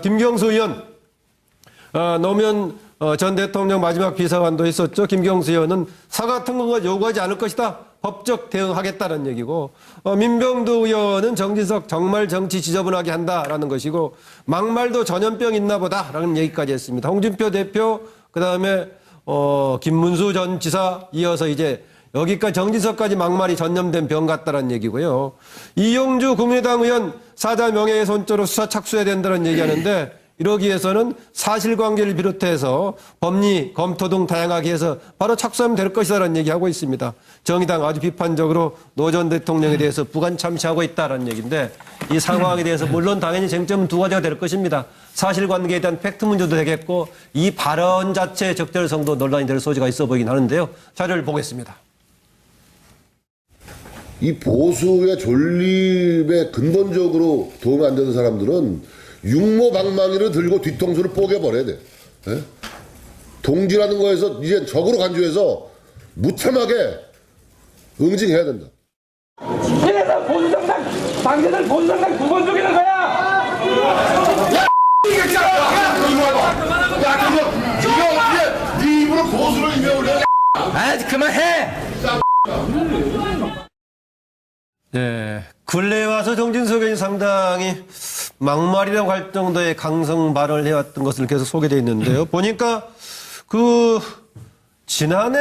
김경수 의원, 노무현 전 대통령 마지막 비서관도 있었죠. 김경수 의원은 사과 같은 거 요구하지 않을 것이다. 법적 대응하겠다는 얘기고, 민병두 의원은 정진석 정말 정치 지저분하게 한다라는 것이고, 막말도 전염병 있나 보다라는 얘기까지 했습니다. 홍준표 대표, 그 다음에 김문수 전 지사 이어서 이제 여기까지 정진석까지 막말이 전염된 병 같다는 얘기고요. 이용주 국민의당 의원 사자 명예훼손죄로 수사 착수해야 된다는 얘기하는데, 이러기 위해서는 사실관계를 비롯해서 법리, 검토 등 다양하게 해서 바로 착수하면 될 것이다라는 얘기하고 있습니다. 정의당 아주 비판적으로 노 전 대통령에 대해서 부관 참시하고 있다라는 얘기인데, 이 상황에 대해서 물론 당연히 쟁점은 두 가지가 될 것입니다. 사실관계에 대한 팩트 문제도 되겠고, 이 발언 자체의 적절성도 논란이 될 소지가 있어 보이긴 하는데요. 자료를 보겠습니다. 이 보수의 존립에 근본적으로 도움이 안 되는 사람들은 육모방망이를 들고 뒤통수를 뽀개버려야 돼. 예? 동지라는 거에서 이제 적으로 간주해서 무참하게 응징해야 된다. 이래서 보수정당, 당신들 보수정당 두 번 죽이는 거야! 야, 이거 네 입으로 보수를 임해올려. 그만해! 네. 근래에 와서 정진석 의원이 상당히 막말이라고 할 정도의 강성 발언을 해왔던 것을 계속 소개되어 있는데요. 보니까 지난해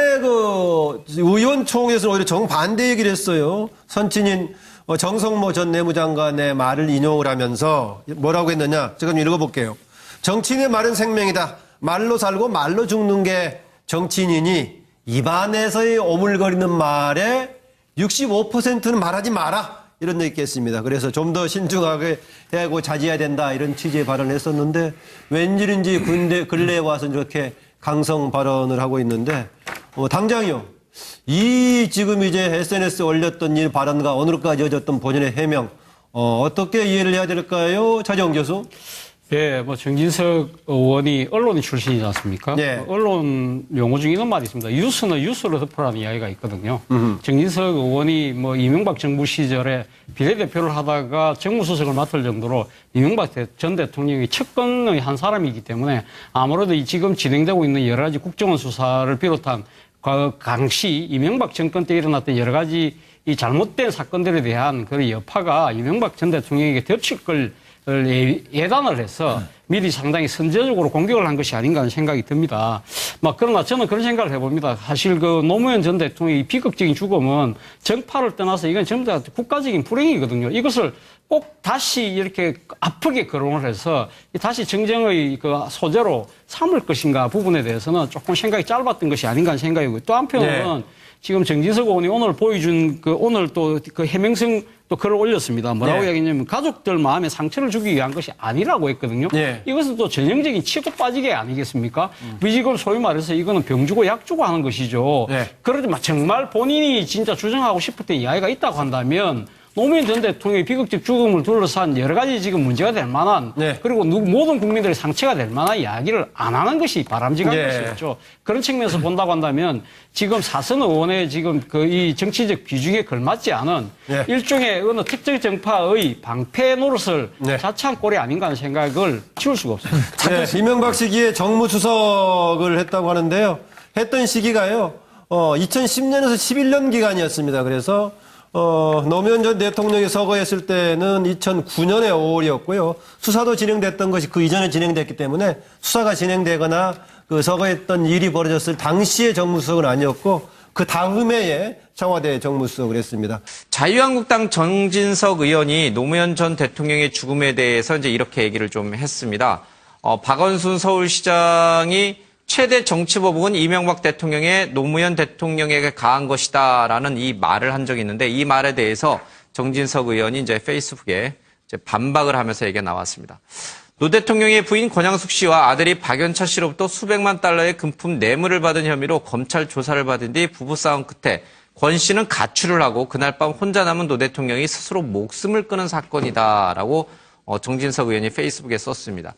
의원총회에서는 오히려 정반대 얘기를 했어요. 선친인 정성모 전 내무장관의 말을 인용을 하면서 뭐라고 했느냐. 제가 좀 읽어볼게요. 정치인의 말은 생명이다. 말로 살고 말로 죽는 게 정치인이니 입안에서의 오물거리는 말에 65%는 말하지 마라. 이런 얘기 했습니다. 그래서 좀 더 신중하게 하고 자제해야 된다. 이런 취지의 발언을 했었는데 웬일인지 근래에 와서 이렇게 강성 발언을 하고 있는데 당장요. 이 지금 이제 SNS에 올렸던 이 발언과 오늘까지 이어졌던 본인의 해명 어떻게 이해를 해야 될까요? 차정 교수. 예, 뭐 정진석 의원이 언론인 출신이지 않습니까? 예. 언론 용어 중에 이런 말이 있습니다. 뉴스는 뉴스로 덮으라는 이야기가 있거든요. 정진석 의원이 뭐 이명박 정부 시절에 비례대표를 하다가 정무수석을 맡을 정도로 이명박 전 대통령의 측근의 한 사람이기 때문에 아무래도 지금 진행되고 있는 여러 가지 국정원 수사를 비롯한 당시 이명박 정권 때 일어났던 여러 가지 이 잘못된 사건들에 대한 그 여파가 이명박 전 대통령에게 덮칠 걸 예단을 해서 미리 상당히 선제적으로 공격을 한 것이 아닌가 하는 생각이 듭니다. 그러나 저는 그런 생각을 해봅니다. 사실 노무현 전 대통령의 비극적인 죽음은 정파를 떠나서 이건 전부 다 국가적인 불행이거든요. 이것을 꼭 다시 이렇게 아프게 거론을 해서 다시 정쟁의 소재로 삼을 것인가 부분에 대해서는 조금 생각이 짧았던 것이 아닌가 하는 생각이고요. 또 한편으로는 네. 지금 정진석 의원이 오늘 보여준 오늘 또 해명성 또 글을 올렸습니다. 뭐라고 네. 이야기했냐면 가족들 마음에 상처를 주기 위한 것이 아니라고 했거든요. 네. 이것은 또 전형적인 치고 빠지기 아니겠습니까? 미지걸 소위 말해서 이거는 병 주고 약 주고 하는 것이죠. 네. 그러지만 정말 본인이 진짜 주장하고 싶었던 이야기가 있다고 한다면 노무현 전 대통령의 비극적 죽음을 둘러싼 여러 가지 지금 문제가 될 만한 네. 그리고 모든 국민들의 상처가 될 만한 이야기를 안 하는 것이 바람직한 네. 것이겠죠. 그런 측면에서 본다고 한다면 지금 사선 의원의 지금 이 정치적 비중에 걸맞지 않은 네. 일종의 어느 특정 정파의 방패 노릇을 네. 자처한 꼴이 아닌가 하는 생각을 지울 수가 없습니다. 네. 이명박 시기에 정무수석을 했다고 하는데요. 했던 시기가요. 2010년에서 11년 기간이었습니다. 그래서 노무현 전 대통령이 서거했을 때는 2009년의 5월이었고요. 수사도 진행됐던 것이 그 이전에 진행됐기 때문에 수사가 진행되거나 서거했던 일이 벌어졌을 당시의 정무수석은 아니었고 그 다음 해에 청와대 정무수석을 했습니다. 자유한국당 정진석 의원이 노무현 전 대통령의 죽음에 대해서 이제 이렇게 얘기를 좀 했습니다. 박원순 서울시장이 최대 정치보복은 이명박 대통령의 노무현 대통령에게 가한 것이다라는 이 말을 한 적이 있는데 이 말에 대해서 정진석 의원이 이제 페이스북에 이제 반박을 하면서 얘기가 나왔습니다. 노 대통령의 부인 권양숙 씨와 아들이 박연차 씨로부터 수백만 달러의 금품 뇌물을 받은 혐의로 검찰 조사를 받은 뒤 부부싸움 끝에 권 씨는 가출을 하고 그날 밤 혼자 남은 노 대통령이 스스로 목숨을 끊은 사건이다라고 정진석 의원이 페이스북에 썼습니다.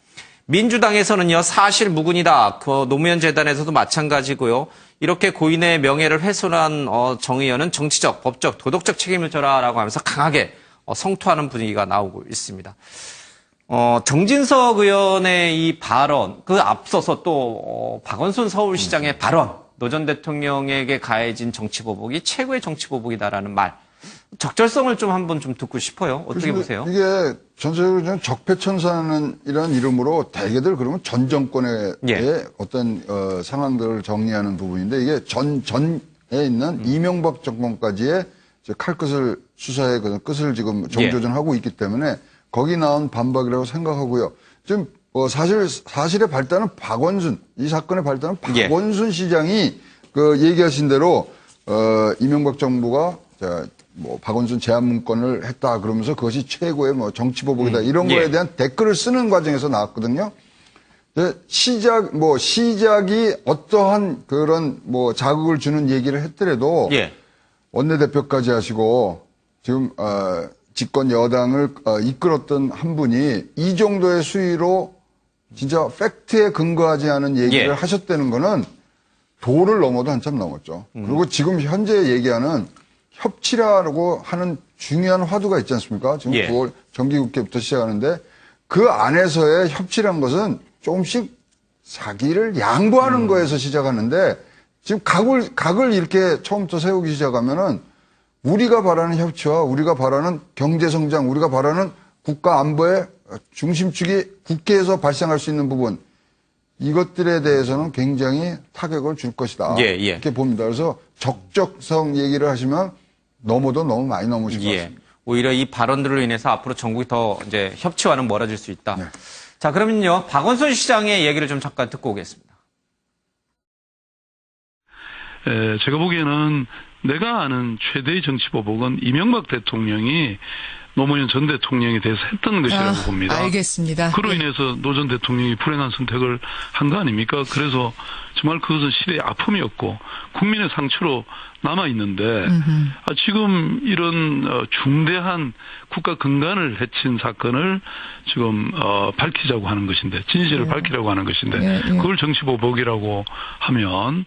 민주당에서는요, 사실 무근이다. 노무현 재단에서도 마찬가지고요. 이렇게 고인의 명예를 훼손한 정 의원은 정치적, 법적, 도덕적 책임을 져라라고 하면서 강하게 성토하는 분위기가 나오고 있습니다. 정진석 의원의 이 발언, 그 앞서서 또 박원순 서울시장의 발언, 노 전 대통령에게 가해진 정치보복이 최고의 정치보복이다라는 말, 적절성을 좀 한번 좀 듣고 싶어요. 어떻게 보세요? 이게 전체적으로 적폐천사는 이런 이름으로 대개들 그러면 전 정권의 예. 어떤 상황들을 정리하는 부분인데 이게 전에 있는 이명박 정권까지의 이제 칼끝을 수사의 그 끝을 지금 정조준하고 있기 때문에 거기 나온 반박이라고 생각하고요. 지금 사실의 발단은 박원순, 이 사건의 발단은 박원순 시장이 그 얘기하신 대로 이명박 정부가 박원순 제안 문건을 했다 그러면서 그것이 최고의 정치보복이다 이런 거에 대한 댓글을 쓰는 과정에서 나왔거든요. 시작이 어떠한 그런 자극을 주는 얘기를 했더라도 원내대표까지 하시고 지금 집권 여당을 이끌었던 한 분이 이 정도의 수위로 진짜 팩트에 근거하지 않은 얘기를 하셨다는 거는 도를 넘어도 한참 넘었죠. 그리고 지금 현재 얘기하는 협치라고 하는 중요한 화두가 있지 않습니까? 지금 9월 정기국회부터 시작하는데 그 안에서의 협치란 것은 조금씩 사기를 양보하는 거에서 시작하는데 지금 각을 이렇게 처음부터 세우기 시작하면은 우리가 바라는 협치와 우리가 바라는 경제성장, 우리가 바라는 국가 안보의 중심축이 국회에서 발생할 수 있는 부분 이것들에 대해서는 굉장히 타격을 줄 것이다. 이렇게 봅니다. 그래서 적적성 얘기를 하시면 넘어도 너무 많이 넘으실 것 같습니다. 오히려 이 발언들로 인해서 앞으로 전국이 더 이제 협치와는 멀어질 수 있다. 자, 그러면요. 박원순 시장의 얘기를 좀 잠깐 듣고 오겠습니다. 제가 보기에는 내가 아는 최대의 정치보복은 이명박 대통령이 노무현 전 대통령에 대해서 했던 것이라고 봅니다. 알겠습니다. 그로 인해서 노 전 대통령이 불행한 선택을 한 거 아닙니까? 그래서 정말 그것은 시대의 아픔이었고 국민의 상처로 남아있는데 지금 이런 중대한 국가 근간을 해친 사건을 지금 밝히자고 하는 것인데 진실을 밝히라고 하는 것인데 그걸 정치보복이라고 하면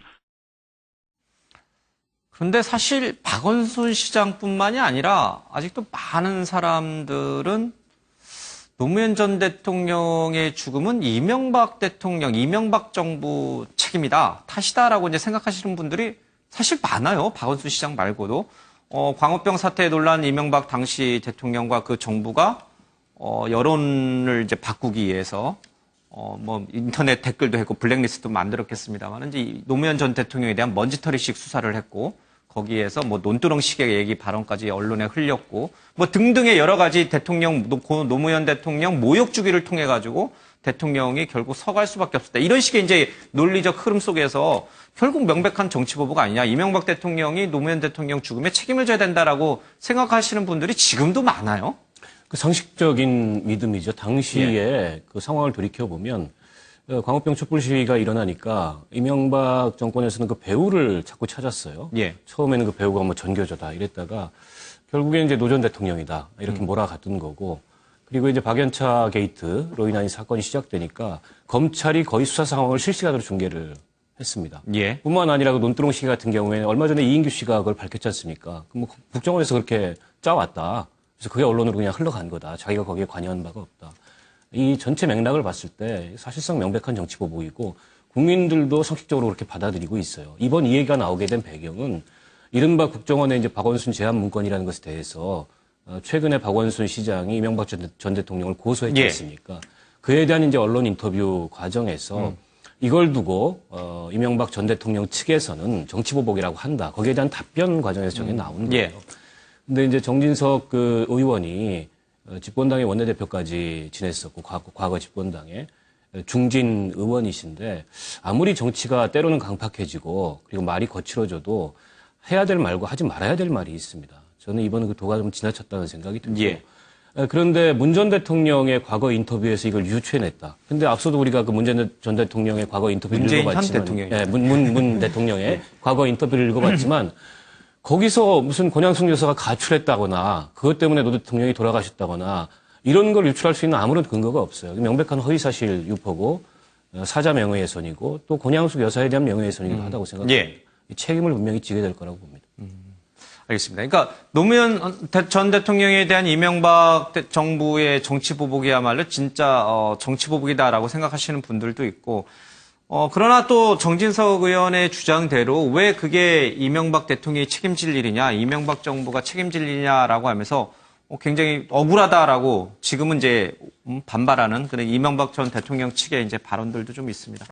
그런데 사실 박원순 시장뿐만이 아니라 아직도 많은 사람들은 노무현 전 대통령의 죽음은 이명박 대통령, 이명박 정부 책임이다, 탓이다라고 이제 생각하시는 분들이 사실 많아요. 박원순 시장 말고도. 광우병 사태에 놀란 이명박 당시 대통령과 그 정부가 여론을 이제 바꾸기 위해서 인터넷 댓글도 했고 블랙리스트도 만들었겠습니다만 이제 노무현 전 대통령에 대한 먼지털이식 수사를 했고 거기에서 논두렁식의 얘기 발언까지 언론에 흘렸고 등등의 여러 가지 노무현 대통령 모욕 주기를 통해 가지고 대통령이 결국 서갈 수밖에 없었다. 이런 식의 이제 논리적 흐름 속에서 결국 명백한 정치보복 아니냐. 이명박 대통령이 노무현 대통령 죽음에 책임을 져야 된다라고 생각하시는 분들이 지금도 많아요. 그 상식적인 믿음이죠. 당시에 그 상황을 돌이켜보면 광우병 촛불 시위가 일어나니까 이명박 정권에서는 그 배우를 자꾸 찾았어요. 처음에는 그 배우가 전교조다 이랬다가 결국엔 이제 노 전 대통령이다 이렇게 몰아갔던 거고 그리고 이제 박연차 게이트로 인한 이 사건이 시작되니까 검찰이 거의 수사 상황을 실시간으로 중계를 했습니다. 뿐만 아니라 그 논두렁 시기 같은 경우에는 얼마 전에 이인규 씨가 그걸 밝혔지 않습니까? 국정원에서 그렇게 짜왔다. 그래서 그게 언론으로 그냥 흘러간 거다. 자기가 거기에 관여한 바가 없다. 이 전체 맥락을 봤을 때 사실상 명백한 정치보복이고 국민들도 상식적으로 그렇게 받아들이고 있어요. 이번 이 얘기가 나오게 된 배경은 이른바 국정원의 이제 박원순 제안 문건이라는 것에 대해서 최근에 박원순 시장이 이명박 전 대통령을 고소했지 않습니까? 그에 대한 이제 언론 인터뷰 과정에서 이걸 두고 이명박 전 대통령 측에서는 정치보복이라고 한다. 거기에 대한 답변 과정에서 저게 나온 거예요. 근데 이제 정진석 그 의원이 집권당의 원내대표까지 지냈었고 과거 집권당의 중진 의원이신데 아무리 정치가 때로는 강팍해지고 그리고 말이 거칠어져도 해야 될 말과 하지 말아야 될 말이 있습니다. 저는 이번에 그 도가 좀 지나쳤다는 생각이 들고 그런데 문 전 대통령의 과거 인터뷰에서 이걸 유추해냈다. 근데 앞서도 우리가 그 문재인 전 대통령의 과거 인터뷰를 읽어봤지만 문 대통령의 과거 인터뷰를 읽어봤지만 거기서 무슨 권양숙 여사가 가출했다거나 그것 때문에 노 대통령이 돌아가셨다거나 이런 걸 유출할 수 있는 아무런 근거가 없어요. 명백한 허위사실 유포고 사자 명예훼손이고 또 권양숙 여사에 대한 명예훼손이기도 하다고 생각합니다. 이 책임을 분명히 지게 될 거라고 봅니다. 알겠습니다. 그러니까 노무현 전 대통령에 대한 이명박 정부의 정치 보복이야말로 진짜 정치 보복이다라고 생각하시는 분들도 있고, 그러나 또 정진석 의원의 주장대로 왜 그게 이명박 대통령이 책임질 일이냐, 이명박 정부가 책임질 일이냐라고 하면서 굉장히 억울하다라고 지금은 이제 반발하는 그런 이명박 전 대통령 측의 이제 발언들도 좀 있습니다.